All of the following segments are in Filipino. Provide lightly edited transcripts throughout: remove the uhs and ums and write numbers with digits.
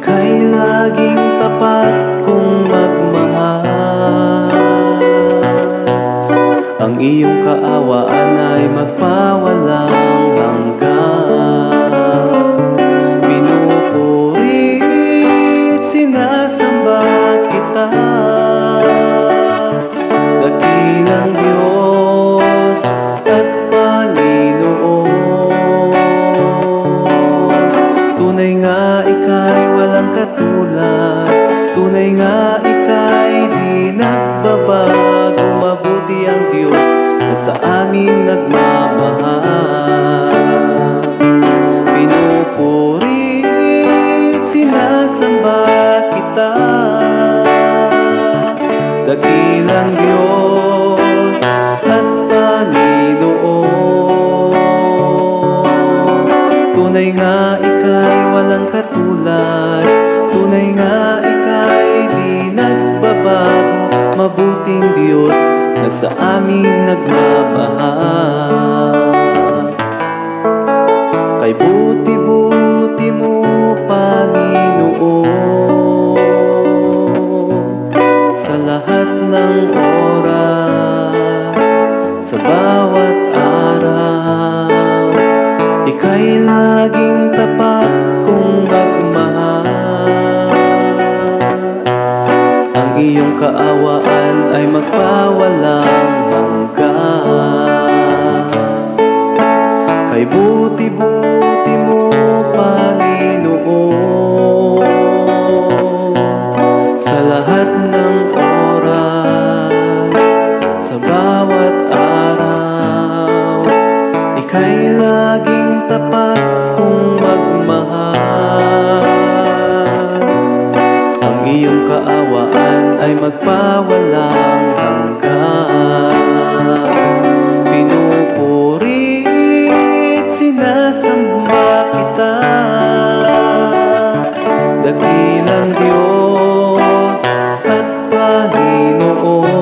Ika'y laging tapat kong magmahal. Ang iyong kaawaan ay magpawalang hanggan. Pinupurit, sinasamba kita, dakilang Diyos at Panginoon. Tunay nga ika'y walang katulad, tunay nga ika'y di nagbabago. Mabuti ang Diyos na sa amin nagmamahal. Pinupurit, sinasamba kita, dakilang Diyos at Panginoon. Tunay nga ika'y walang katulad, tunay nga ika'y di nagbabago. Mabuting Diyos na sa amin nagmamahal. Kay buti-buti mo, Panginoon, sa lahat ng oras, sa bawat araw, ika'y laging tapat kong magmahal. Ang iyong kaawaan ay magpawalang hanggan. Kay buti-buti mo, Panginoon, sa lahat ng oras, sa bawat araw, ika'y laging tapat kong magmahal. Ang iyong kaawaan ay magpawalang hanggan. Pinupurit, sinasamba kita, dakilang Diyos at Panginoon.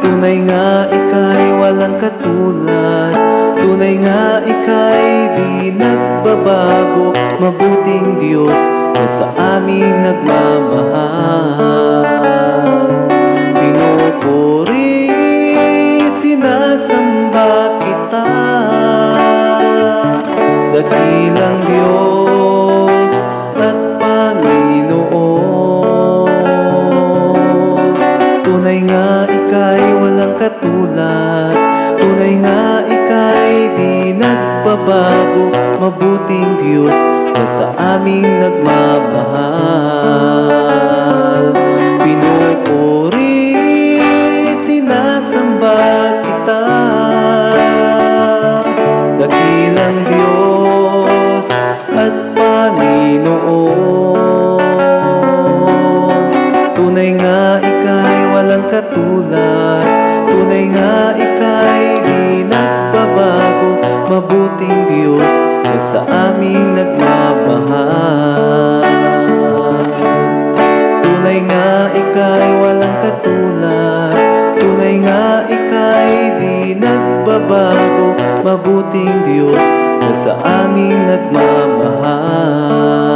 Tunay nga ika'y walang katulad, tunay nga ika'y di nagbabago. Mabuting Diyos na sa amin nagmamahal. Pinupurit, sinasamba kita, dakilang Diyos at Panginoon. Tunay nga ika'y walang katulad, tunay nga ika'y di nagbabago. Mabuting Diyos na sa amin nagmamahal. Pinupurit, sinasamba kita, dakilang Diyos at Panginoon. Tunay nga ika'y walang katulad, tunay nga ika'y di nagbabago. Mabuting Diyos na sa amin nagmamahal. Tunay nga ika'y walang katulad, tunay nga ika'y di nagbabago. Mabuting Diyos na sa amin nagmamahal.